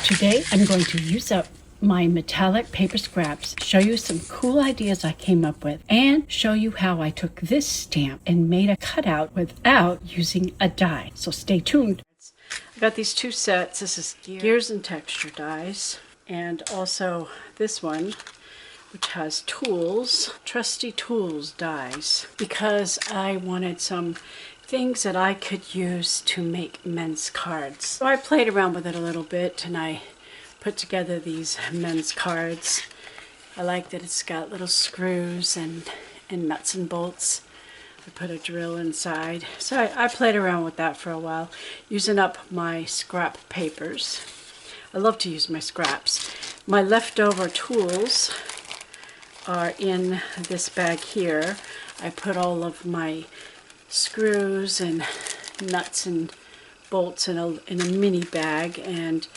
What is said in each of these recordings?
Today I'm going to use up my metallic paper scraps, show you some cool ideas I came up with, and show you how I took this stamp and made a cutout without using a die. So stay tuned. I got these two sets. This is Gears and Texture dies, and also this one, which has tools, trusty tools dies, because I wanted some things that I could use to make men's cards. So I played around with it a little bit and I put together these men's cards. I like that it's got little screws and nuts and bolts. I put a drill inside. So I played around with that for a while, using up my scrap papers. I love to use my scraps. My leftover tools are in this bag here. I put all of my screws and nuts and bolts in a mini bag, and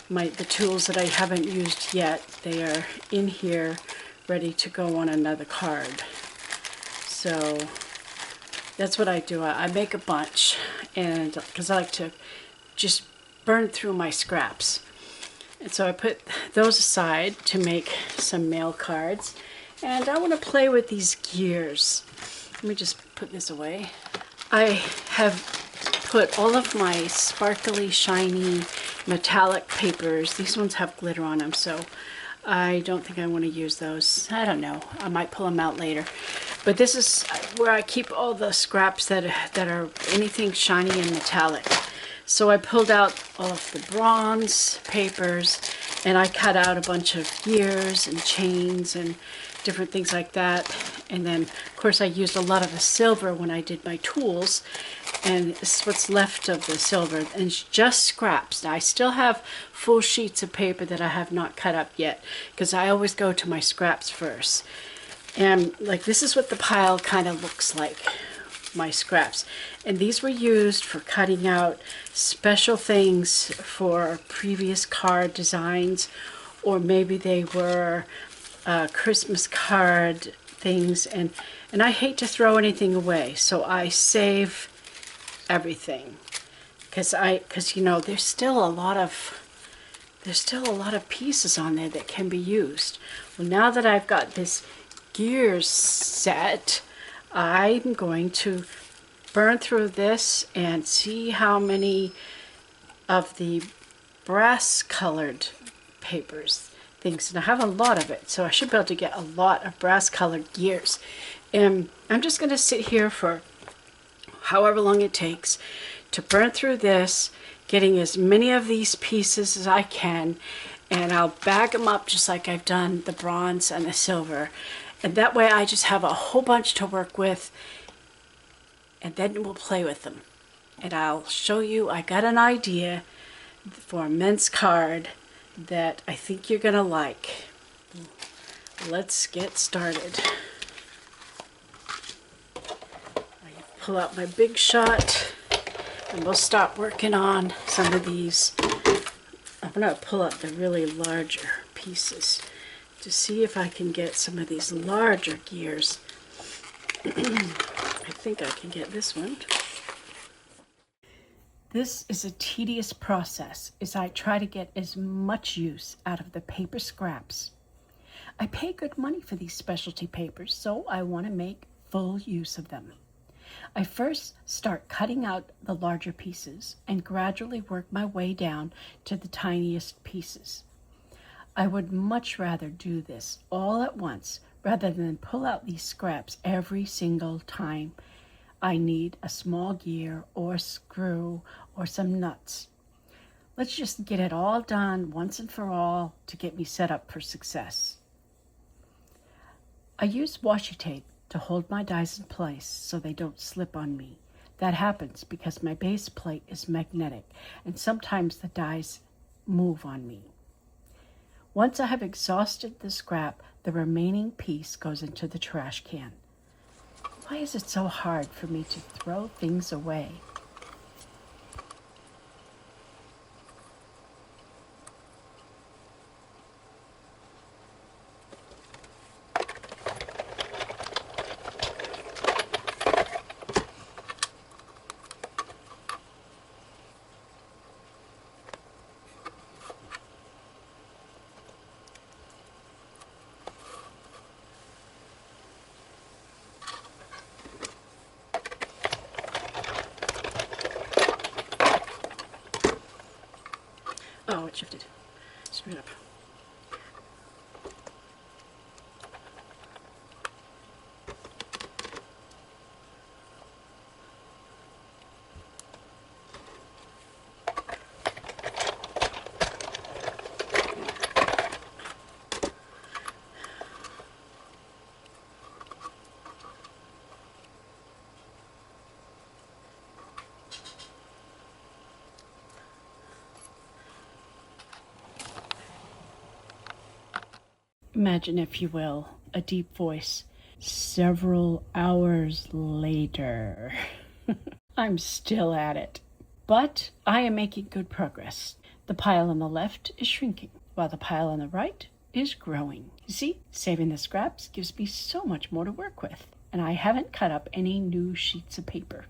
the tools that I haven't used yet, they are in here ready to go on another card. So that's what I do. I make a bunch, and because I like to just burn through my scraps. And so I put those aside to make some mail cards. And I want to play with these gears. Let me just put this away. I have put all of my sparkly, shiny, metallic papers. These ones have glitter on them, so I don't think I want to use those. I don't know. I might pull them out later. But this is where I keep all the scraps that are anything shiny and metallic. So I pulled out all of the bronze papers, and I cut out a bunch of gears and chains and different things like that. And then, of course, I used a lot of the silver when I did my tools, and this is what's left of the silver, and it's just scraps. Now, I still have full sheets of paper that I have not cut up yet, because I always go to my scraps first. And like, this is what the pile kind of looks like, my scraps. And these were used for cutting out special things for previous card designs, or maybe they were Christmas card things, and I hate to throw anything away, so I save everything, because you know, there's still a lot of pieces on there that can be used. Well, now that I've got this gears set, I'm going to burn through this and see how many of the brass colored papers things, and I have a lot of it, so I should be able to get a lot of brass colored gears. And I'm just going to sit here for however long it takes to burn through this, getting as many of these pieces as I can, and I'll bag them up just like I've done the bronze and the silver, and that way I just have a whole bunch to work with, and then we'll play with them. And I'll show you, I got an idea for a men's card that I think you're gonna like. Let's get started. I pull out my big shot and we'll start working on some of these. I'm gonna pull out the really larger pieces to see if I can get some of these larger gears. I think I can get this one. This is a tedious process as I try to get as much use out of the paper scraps. I pay good money for these specialty papers, so I want to make full use of them. I first start cutting out the larger pieces and gradually work my way down to the tiniest pieces. I would much rather do this all at once rather than pull out these scraps every single time I need a small gear or screw or some nuts. Let's just get it all done once and for all to get me set up for success. I use washi tape to hold my dies in place so they don't slip on me. That happens because my base plate is magnetic and sometimes the dies move on me. Once I have exhausted the scrap, the remaining piece goes into the trash can. Why is it so hard for me to throw things away? Oh, it shifted. Screw it up. Imagine, if you will, a deep voice. Several hours later. I'm still at it. But I am making good progress. The pile on the left is shrinking, while the pile on the right is growing. You see, saving the scraps gives me so much more to work with, and I haven't cut up any new sheets of paper.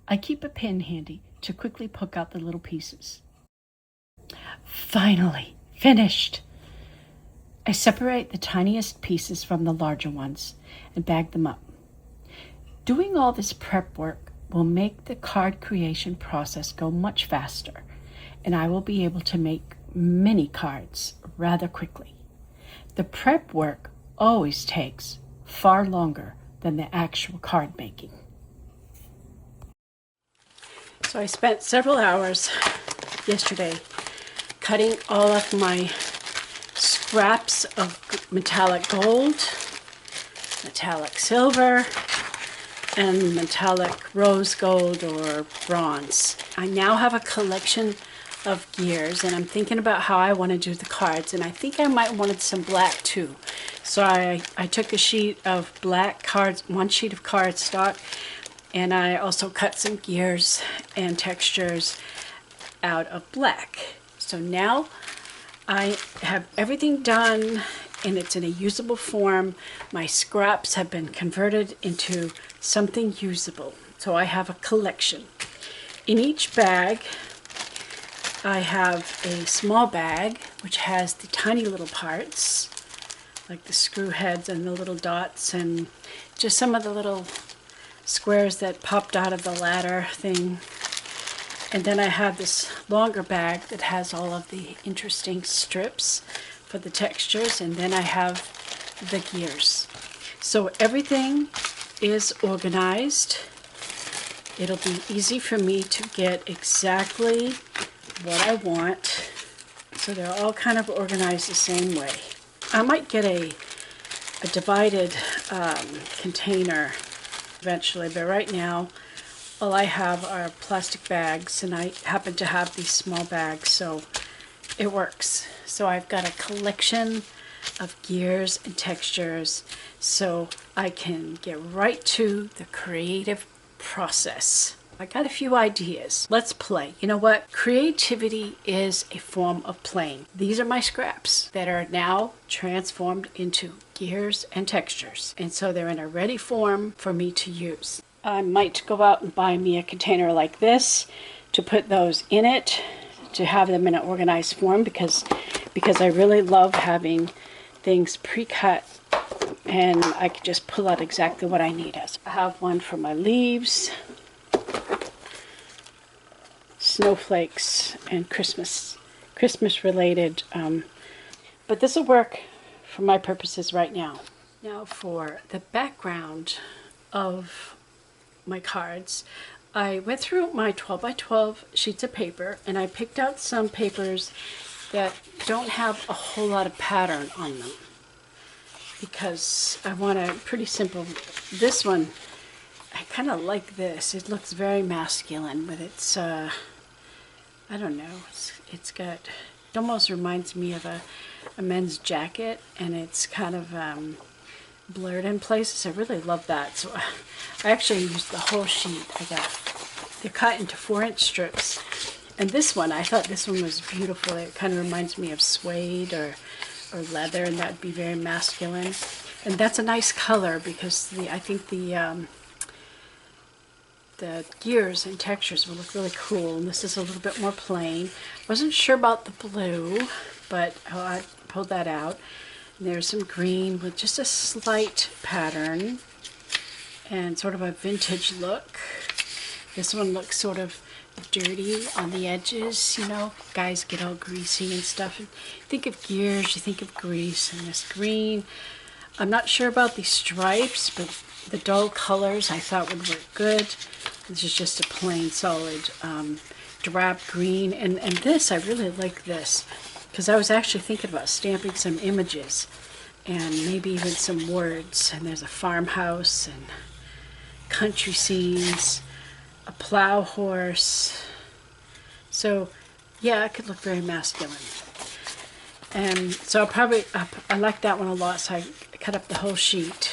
I keep a pin handy to quickly poke out the little pieces. Finally, finished! I separate the tiniest pieces from the larger ones and bag them up. Doing all this prep work will make the card creation process go much faster, and I will be able to make many cards rather quickly. The prep work always takes far longer than the actual card making. So I spent several hours yesterday cutting all of my scraps of metallic gold, metallic silver, and metallic rose gold or bronze. I now have a collection of gears, and I'm thinking about how I want to do the cards, and I think I might wanted some black too. So I took a sheet of black cards, one sheet of cardstock, and I also cut some gears and textures out of black. So now I have everything done and it's in a usable form. My scraps have been converted into something usable. So I have a collection. In each bag, I have a small bag which has the tiny little parts, like the screw heads and the little dots and just some of the little squares that popped out of the ladder thing. And then I have this longer bag that has all of the interesting strips for the textures, and then I have the gears. So everything is organized. It'll be easy for me to get exactly what I want. So they're all kind of organized the same way. I might get a divided container eventually, but right now all I have are plastic bags, and I happen to have these small bags, so it works. So I've got a collection of gears and textures so I can get right to the creative process. I got a few ideas. Let's play. You know what? Creativity is a form of playing. These are my scraps that are now transformed into gears and textures, and so they're in a ready form for me to use. I might go out and buy me a container like this to put those in it, to have them in an organized form, because I really love having things pre-cut and I can just pull out exactly what I need. I have one for my leaves, snowflakes, and Christmas related, but this will work for my purposes right now. Now for the background of my cards, I went through my 12 by 12 sheets of paper and I picked out some papers that don't have a whole lot of pattern on them because I want a pretty simple. This one, I kind of like this. It looks very masculine with its I don't know, it almost reminds me of a men's jacket, and it's kind of blurred in places. I really love that. So I actually used the whole sheet. They're cut into 4-inch strips. And this one, I thought this one was beautiful. It kind of reminds me of suede or leather, and that would be very masculine. And that's a nice color because I think the gears and textures will look really cool. And this is a little bit more plain. Wasn't sure about the blue, but I pulled that out. And there's some green with just a slight pattern and sort of a vintage look. This one looks sort of dirty on the edges, you know, guys get all greasy and stuff. And think of gears, you think of grease, and this green. I'm not sure about these stripes, but the dull colors I thought would work good. This is just a plain solid drab green, and this, I really like this, because I was actually thinking about stamping some images and maybe even some words. And there's a farmhouse and country scenes, a plow horse. So yeah, it could look very masculine. And so I like that one a lot, so I cut up the whole sheet.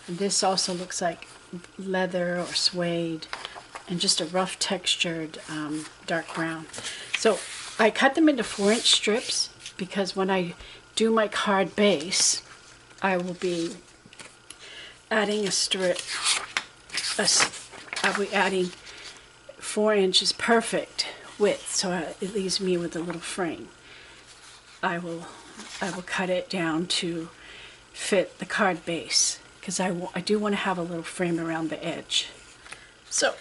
And this also looks like leather or suede, and just a rough textured dark brown. So I cut them into 4-inch strips, because when I do my card base, I will be adding a strip. I'll be adding 4 inches perfect width, so it leaves me with a little frame. I will cut it down to fit the card base, because I do want to have a little frame around the edge. So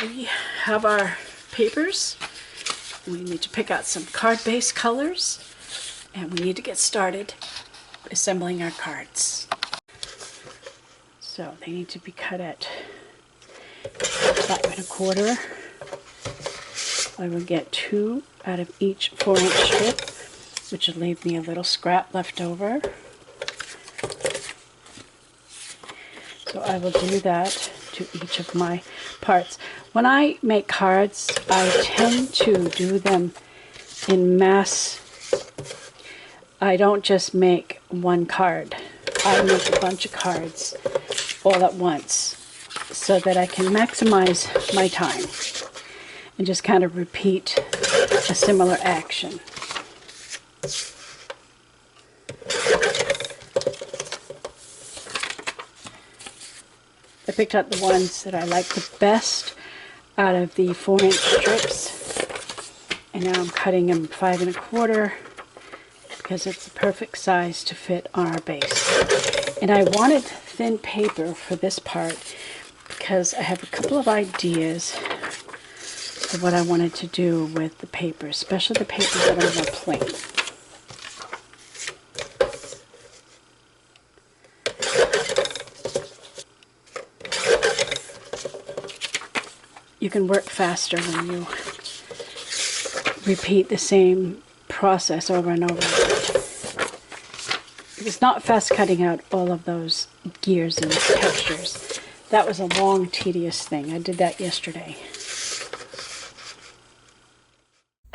we have our papers. We need to pick out some card base colors, and we need to get started assembling our cards. So they need to be cut at 5 1/4. I will get 2 out of each 4-inch strip, which will leave me a little scrap left over. So I will do that to each of my parts. When I make cards, I tend to do them in mass. I don't just make one card. I make a bunch of cards all at once, so that I can maximize my time and just kind of repeat a similar action. I picked out the ones that I like the best out of the 4-inch strips, and now I'm cutting them 5 1/4, because it's the perfect size to fit on our base. And I wanted thin paper for this part, because I have a couple of ideas of what I wanted to do with the paper, especially the papers that are more plain. You can work faster when you repeat the same process over and over. It was not fast cutting out all of those gears and textures. That was a long, tedious thing. I did that yesterday.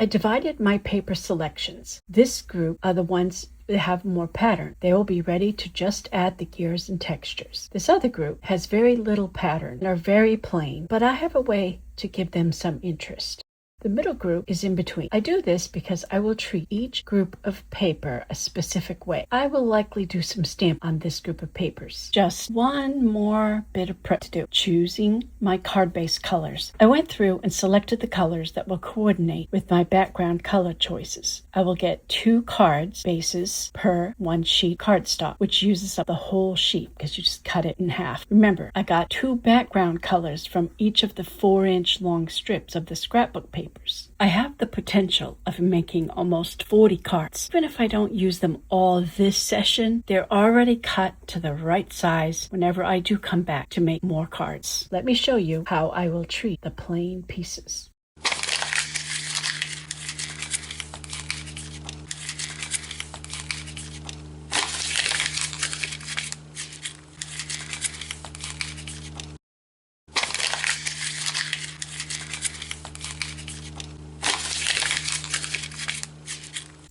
I divided my paper selections. This group are the ones that have more pattern. They will be ready to just add the gears and textures. This other group has very little pattern and are very plain, but I have a way to give them some interest. The middle group is in between. I do this because I will treat each group of paper a specific way. I will likely do some stamp on this group of papers. Just one more bit of prep to do. Choosing my card base colors. I went through and selected the colors that will coordinate with my background color choices. I will get 2 cards bases per 1 sheet cardstock, which uses up the whole sheet because you just cut it in half. Remember, I got 2 background colors from each of the 4-inch long strips of the scrapbook paper. I have the potential of making almost 40 cards. Even if I don't use them all this session, they're already cut to the right size whenever I do come back to make more cards. Let me show you how I will treat the plain pieces.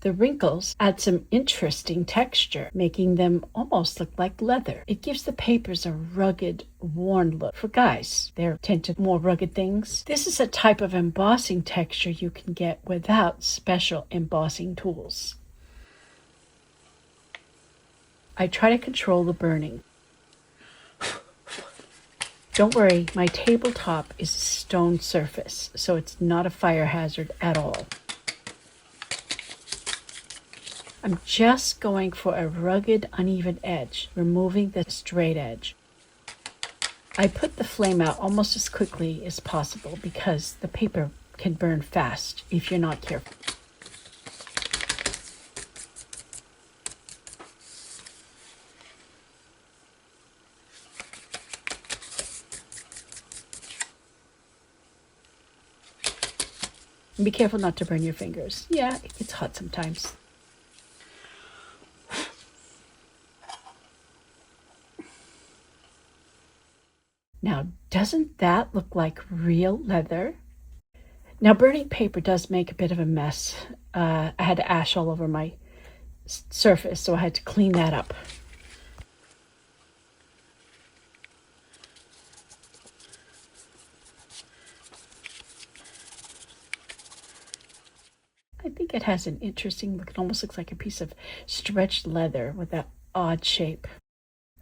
The wrinkles add some interesting texture, making them almost look like leather. It gives the papers a rugged, worn look. For guys, they're tend to more rugged things. This is a type of embossing texture you can get without special embossing tools. I try to control the burning. Don't worry, my tabletop is a stone surface, so it's not a fire hazard at all. I'm just going for a rugged, uneven edge, removing the straight edge. I put the flame out almost as quickly as possible because the paper can burn fast if you're not careful. And be careful not to burn your fingers. Yeah, it gets hot sometimes. Now, doesn't that look like real leather? Now, burning paper does make a bit of a mess. I had ash all over my surface, so I had to clean that up. I think it has an interesting look. It almost looks like a piece of stretched leather with that odd shape.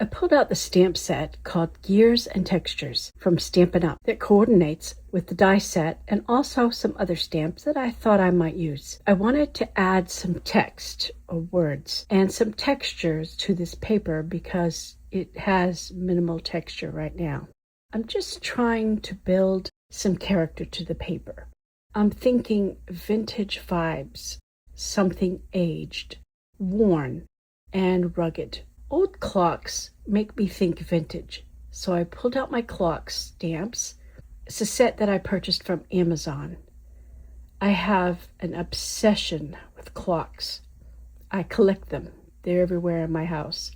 I pulled out the stamp set called Gears and Textures from StampinUp that coordinates with the die set and also some other stamps that I thought I might use. I wanted to add some text or words and some textures to this paper because it has minimal texture right now. I'm just trying to build some character to the paper. I'm thinking vintage vibes, something aged, worn, and rugged. Old clocks make me think vintage, so I pulled out my clock stamps. It's a set that I purchased from Amazon. I have an obsession with clocks. I collect them. They're everywhere in my house.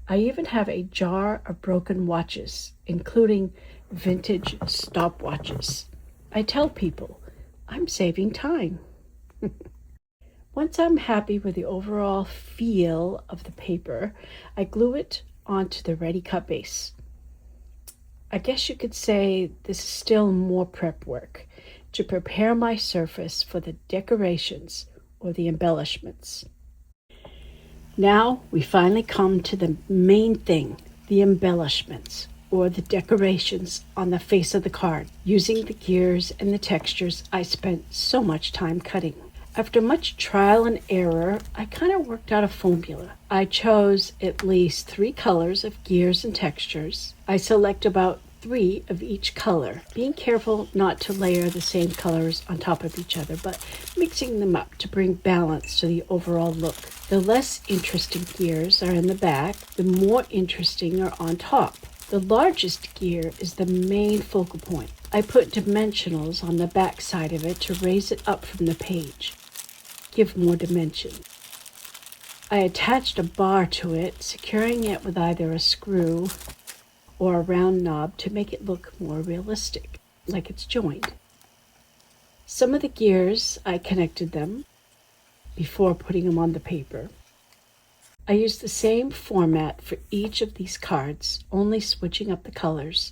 I even have a jar of broken watches, including vintage stopwatches. I tell people I'm saving time. Once I'm happy with the overall feel of the paper, I glue it onto the ready cut base. I guess you could say this is still more prep work to prepare my surface for the decorations or the embellishments. Now we finally come to the main thing, the embellishments or the decorations on the face of the card, using the gears and the textures I spent so much time cutting. After much trial and error, I kind of worked out a formula. I chose at least 3 colors of gears and textures. I select about 3 of each color, being careful not to layer the same colors on top of each other, but mixing them up to bring balance to the overall look. The less interesting gears are in the back, the more interesting are on top. The largest gear is the main focal point. I put dimensionals on the back side of it to raise it up from the page, give more dimension. I attached a bar to it, securing it with either a screw or a round knob to make it look more realistic, like it's joined. Some of the gears, I connected them before putting them on the paper. I used the same format for each of these cards, only switching up the colors.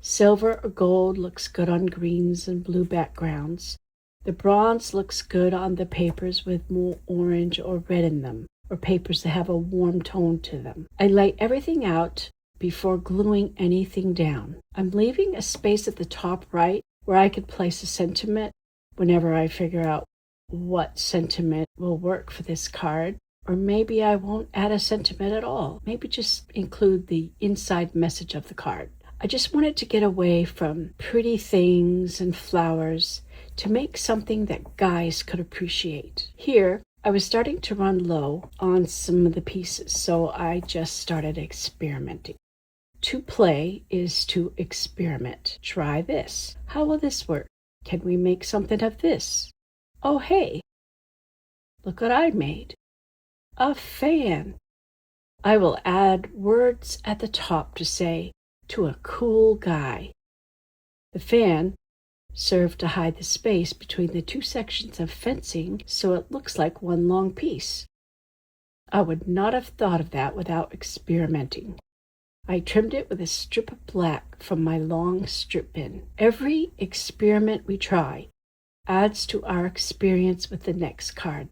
Silver or gold looks good on greens and blue backgrounds. The bronze looks good on the papers with more orange or red in them, or papers that have a warm tone to them. I lay everything out before gluing anything down. I'm leaving a space at the top right where I could place a sentiment whenever I figure out what sentiment will work for this card. Or maybe I won't add a sentiment at all. Maybe just include the inside message of the card. I just wanted to get away from pretty things and flowers to make something that guys could appreciate. Here, I was starting to run low on some of the pieces, so I just started experimenting. To play is to experiment. Try this. How will this work? Can we make something of this? Oh, hey, look what I made. A fan. I will add words at the top to say, to a cool guy. The fan served to hide the space between the 2 sections of fencing so it looks like one long piece. I would not have thought of that without experimenting. I trimmed it with a strip of black from my long strip bin. Every experiment we try adds to our experience with the next card.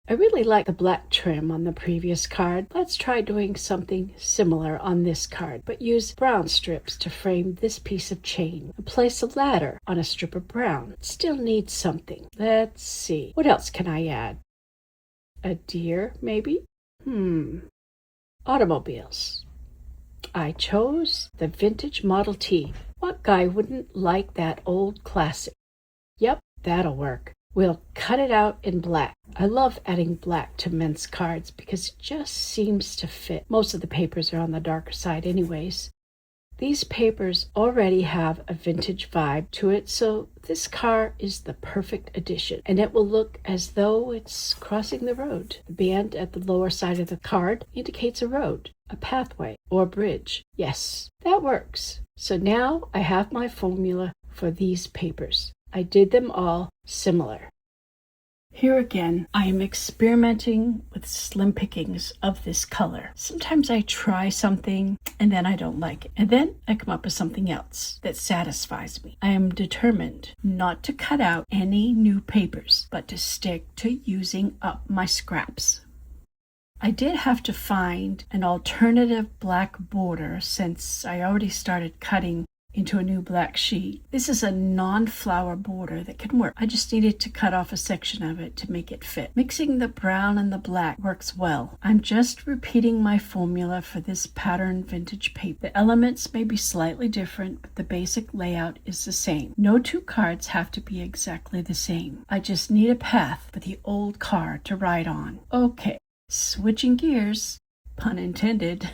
I really like the black trim on the previous card. Let's try doing something similar on this card, but use brown strips to frame this piece of chain and place a ladder on a strip of brown. It still needs something. Let's see. What else can I add? A deer, maybe? Automobiles. I chose the vintage Model T. What guy wouldn't like that old classic? Yep, that'll work. We'll cut it out in black. I love adding black to men's cards because it just seems to fit. Most of the papers are on the darker side anyways. These papers already have a vintage vibe to it, so this car is the perfect addition, and it will look as though it's crossing the road. The band at the lower side of the card indicates a road, a pathway, or bridge. Yes, that works. So now I have my formula for these papers. I did them all similar. Here again, I am experimenting with slim pickings of this color. Sometimes I try something and then I don't like it. And then I come up with something else that satisfies me. I am determined not to cut out any new papers, but to stick to using up my scraps. I did have to find an alternative black border since I already started cutting into a new black sheet. This is a non-flower border that can work. I just needed to cut off a section of it to make it fit. Mixing the brown and the black works well. I'm just repeating my formula for this pattern vintage paper. The elements may be slightly different, but the basic layout is the same. No two cards have to be exactly the same. I just need a path for the old car to ride on. Okay, switching gears, pun intended.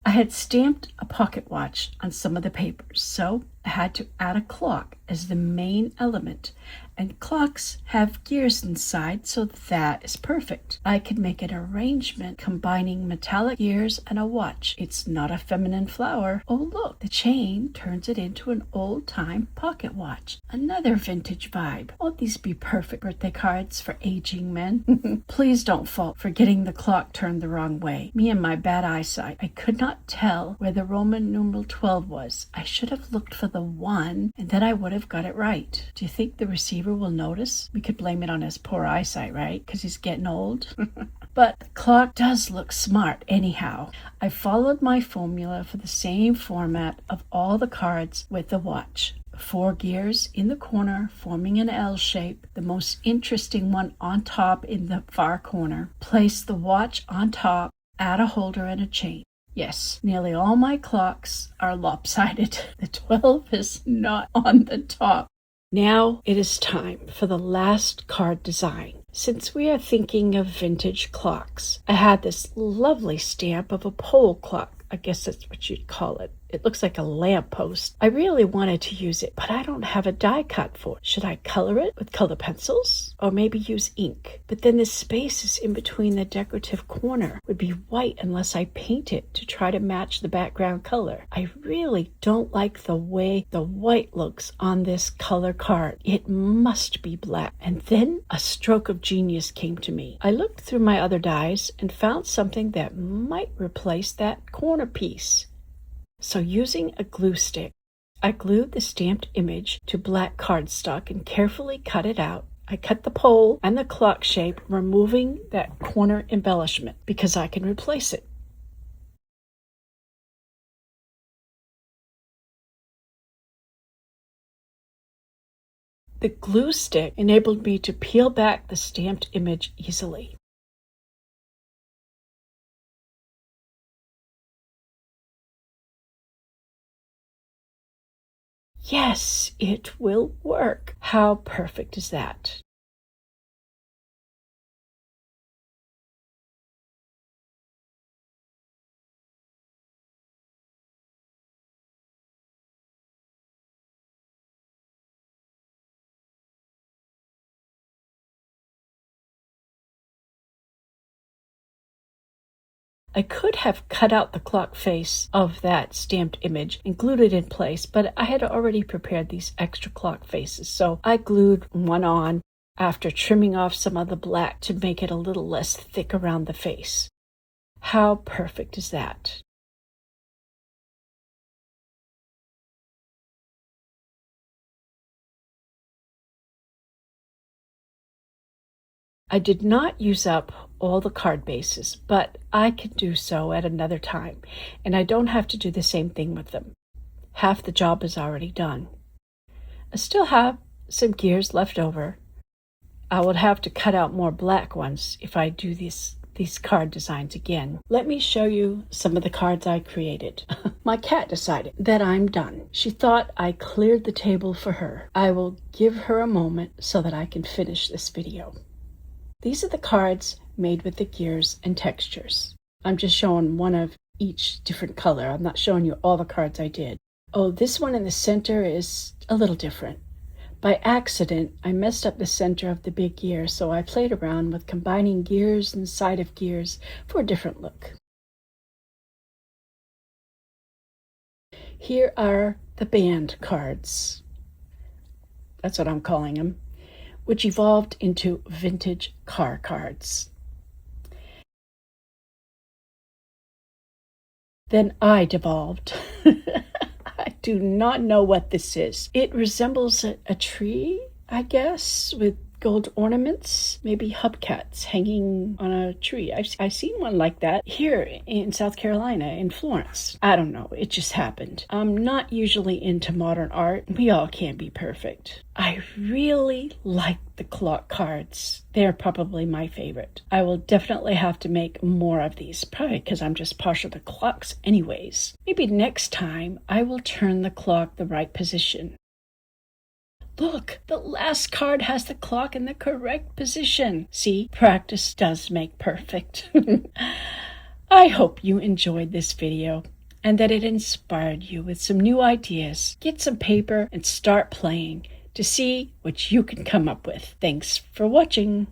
I had stamped a pocket watch on some of the papers, so I had to add a clock as the main element, and clocks have gears inside, so that is perfect. I could make an arrangement combining metallic gears and a watch. It's not a feminine flower. Oh look, the chain turns it into an old-time pocket watch. Another vintage vibe. Won't these be perfect birthday cards for aging men? Please don't fault for getting the clock turned the wrong way. Me and my bad eyesight. I could not tell where the Roman numeral 12 was. I should have looked for the 1, and then I would have got it right. Do you think the receiver will notice? We could blame it on his poor eyesight, right? Because he's getting old. But the clock does look smart anyhow. I followed my formula for the same format of all the cards with the watch. 4 gears in the corner forming an L shape, the most interesting one on top in the far corner. Place the watch on top, add a holder and a chain. Yes, nearly all my clocks are lopsided. The 12 is not on the top. Now it is time for the last card design. Since we are thinking of vintage clocks, I had this lovely stamp of a pole clock. I guess that's what you'd call it. It looks like a lamppost. I really wanted to use it, but I don't have a die cut for it. Should I color it with color pencils or maybe use ink? But then the spaces in between the decorative corner would be white unless I paint it to try to match the background color. I really don't like the way the white looks on this color card. It must be black. And then a stroke of genius came to me. I looked through my other dies and found something that might replace that corner piece. So using a glue stick, I glued the stamped image to black cardstock and carefully cut it out. I cut the pole and the clock shape, removing that corner embellishment because I can replace it. The glue stick enabled me to peel back the stamped image easily. Yes, it will work. How perfect is that? I could have cut out the clock face of that stamped image and glued it in place, but I had already prepared these extra clock faces, so I glued one on after trimming off some of the black to make it a little less thick around the face. How perfect is that? I did not use up all the card bases, but I can do so at another time, and I don't have to do the same thing with them. Half the job is already done. I still have some gears left over. I would have to cut out more black ones if I do this these card designs again. Let me show you some of the cards I created. My cat decided that I'm done. She thought I cleared the table for her. I will give her a moment so that I can finish this video. These are the cards made with the gears and textures. I'm just showing one of each different color. I'm not showing you all the cards I did. Oh, this one in the center is a little different. By accident, I messed up the center of the big gear, so I played around with combining gears inside of gears for a different look. Here are the band cards. That's what I'm calling them, which evolved into vintage car cards. Then I devolved. I do not know what this is. It resembles a tree, I guess, with gold ornaments, maybe hubcaps hanging on a tree. I've seen one like that here in South Carolina, in Florence. I don't know, it just happened. I'm not usually into modern art. We all can't be perfect. I really like the clock cards. They're probably my favorite. I will definitely have to make more of these, probably because I'm just partial to clocks anyways. Maybe next time I will turn the clock the right position. Look, the last card has the clock in the correct position. See, practice does make perfect. I hope you enjoyed this video and that it inspired you with some new ideas. Get some paper and start playing to see what you can come up with. Thanks for watching.